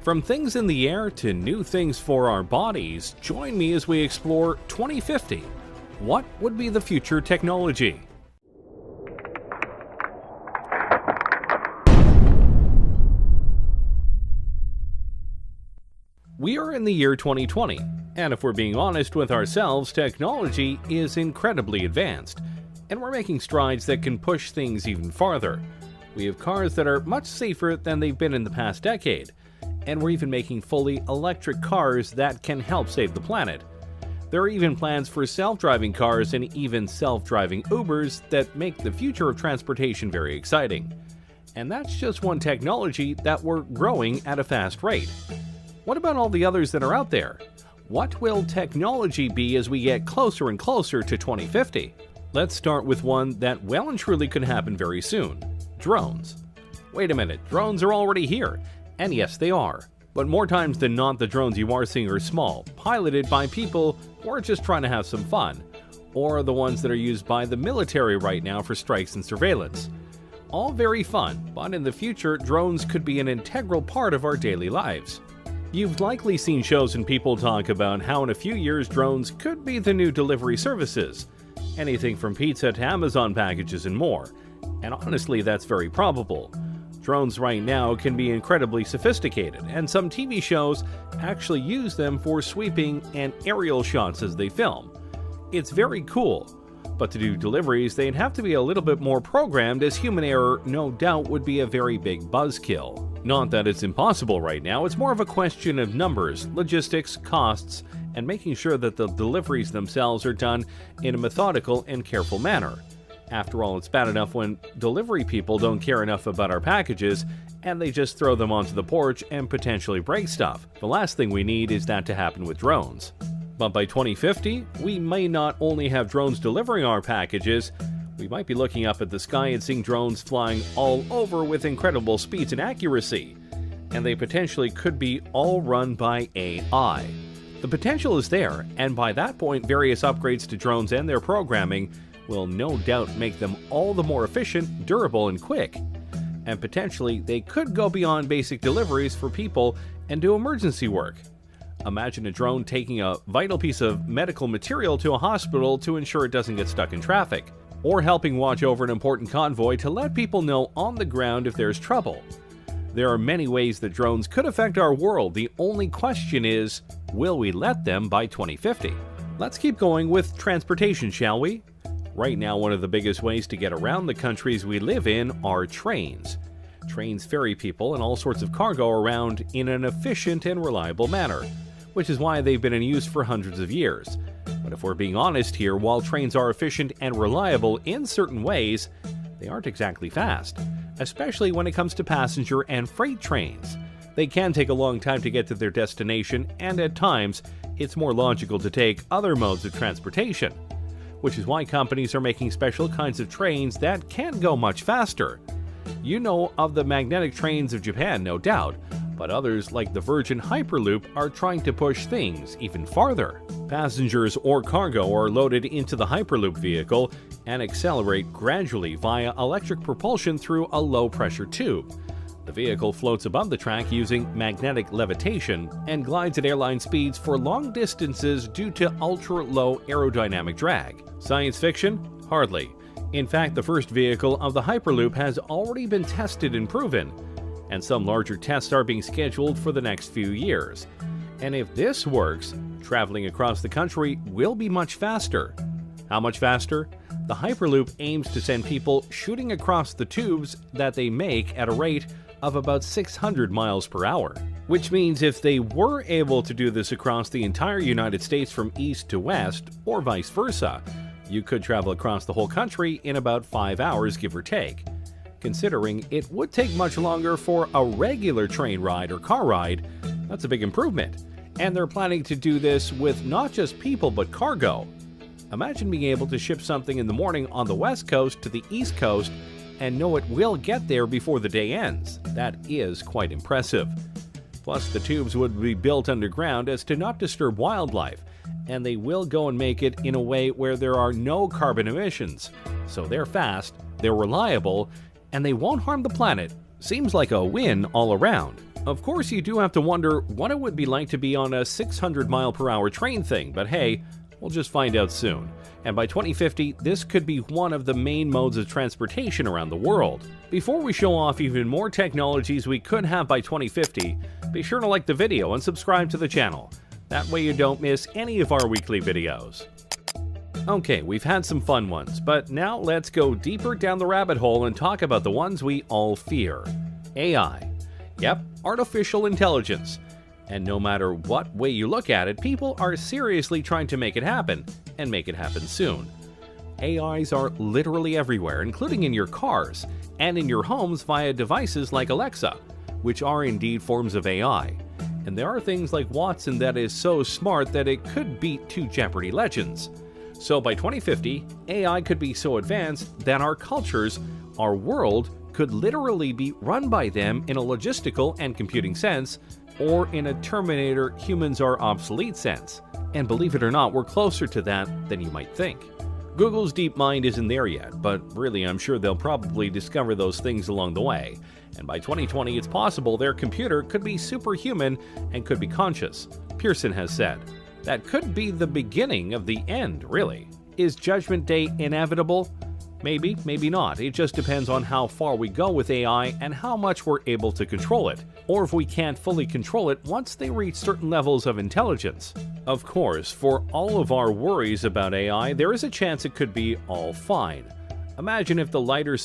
From things in the air to new things for our bodies, join me as we explore 2050. What would be the future technology? We are in the year 2020, and if we're being honest with ourselves, technology is incredibly advanced, and we're making strides that can push things even farther. We have cars that are much safer than they've been in the past decade, and we're even making fully electric cars that can help save the planet. There are even plans for self-driving cars and even self-driving Ubers that make the future of transportation very exciting. And that's just one technology that we're growing at a fast rate. What about all the others that are out there? What will technology be as we get closer and closer to 2050? Let's start with one that well and truly could happen very soon: drones. Wait a minute, drones are already here. And yes, they are. But more times than not, the drones you are seeing are small, piloted by people who are just trying to have some fun, or the ones that are used by the military right now for strikes and surveillance. All very fun, but in the future, drones could be an integral part of our daily lives. You've likely seen shows and people talk about how in a few years drones could be the new delivery services. Anything from pizza to Amazon packages and more. And honestly, that's very probable. Drones right now can be incredibly sophisticated, and some TV shows actually use them for sweeping and aerial shots as they film. It's very cool, but to do deliveries, they'd have to be a little bit more programmed, as human error no doubt would be a very big buzzkill. Not that it's impossible right now, it's more of a question of numbers, logistics, costs, and making sure that the deliveries themselves are done in a methodical and careful manner. After all, it's bad enough when delivery people don't care enough about our packages and they just throw them onto the porch and potentially break stuff. The last thing we need is that to happen with drones. But by 2050, we may not only have drones delivering our packages, we might be looking up at the sky and seeing drones flying all over with incredible speeds and accuracy. And they potentially could be all run by AI. The potential is there, and by that point, various upgrades to drones and their programming will no doubt make them all the more efficient, durable, and quick. And potentially, they could go beyond basic deliveries for people and do emergency work. Imagine a drone taking a vital piece of medical material to a hospital to ensure it doesn't get stuck in traffic, or helping watch over an important convoy to let people know on the ground if there's trouble. There are many ways that drones could affect our world. The only question is, will we let them by 2050? Let's keep going with transportation, shall we? Right now, one of the biggest ways to get around the countries we live in are trains. Trains ferry people and all sorts of cargo around in an efficient and reliable manner, which is why they've been in use for hundreds of years. But if we're being honest here, while trains are efficient and reliable in certain ways, they aren't exactly fast, especially when it comes to passenger and freight trains. They can take a long time to get to their destination, and at times, it's more logical to take other modes of transportation, which is why companies are making special kinds of trains that can go much faster. You know of the magnetic trains of Japan, no doubt, but others like the Virgin Hyperloop are trying to push things even farther. Passengers or cargo are loaded into the Hyperloop vehicle and accelerate gradually via electric propulsion through a low-pressure tube. The vehicle floats above the track using magnetic levitation and glides at airline speeds for long distances due to ultra-low aerodynamic drag. Science fiction? Hardly. In fact, the first vehicle of the Hyperloop has already been tested and proven, and some larger tests are being scheduled for the next few years. And if this works, traveling across the country will be much faster. How much faster? The Hyperloop aims to send people shooting across the tubes that they make at a rate of about 600 miles per hour. Which means if they were able to do this across the entire United States from east to west, or vice versa, you could travel across the whole country in about 5 hours, give or take. Considering it would take much longer for a regular train ride or car ride, that's a big improvement. And they're planning to do this with not just people but cargo. Imagine being able to ship something in the morning on the west coast to the east coast and know it will get there before the day ends. That is quite impressive. Plus, the tubes would be built underground as to not disturb wildlife, and they will go and make it in a way where there are no carbon emissions. So they're fast, they're reliable, and they won't harm the planet. Seems like a win all around. Of course, you do have to wonder what it would be like to be on a 600-mile-per-hour train thing, but hey, we'll just find out soon. And by 2050, this could be one of the main modes of transportation around the world. Before we show off even more technologies we could have by 2050, be sure to like the video and subscribe to the channel. That way you don't miss any of our weekly videos. Okay, we've had some fun ones, but now let's go deeper down the rabbit hole and talk about the ones we all fear. AI. Yep, artificial intelligence. And no matter what way you look at it, people are seriously trying to make it happen, and make it happen soon. AIs are literally everywhere, including in your cars, and in your homes via devices like Alexa, which are indeed forms of AI. And there are things like Watson that is so smart that it could beat two Jeopardy legends. So by 2050, AI could be so advanced that our cultures, our world, could literally be run by them in a logistical and computing sense, or in a Terminator humans are obsolete sense. And believe it or not, we're closer to that than you might think. Google's DeepMind isn't there yet, but really I'm sure they'll probably discover those things along the way. And by 2020, it's possible their computer could be superhuman and could be conscious. Pearson has said. That could be the beginning of the end, really. Is Judgment Day inevitable? Maybe, maybe not. It just depends on how far we go with AI and how much we're able to control it, or if we can't fully control it once they reach certain levels of intelligence. Of course, for all of our worries about AI, there is a chance it could be all fine. Imagine if the lighter side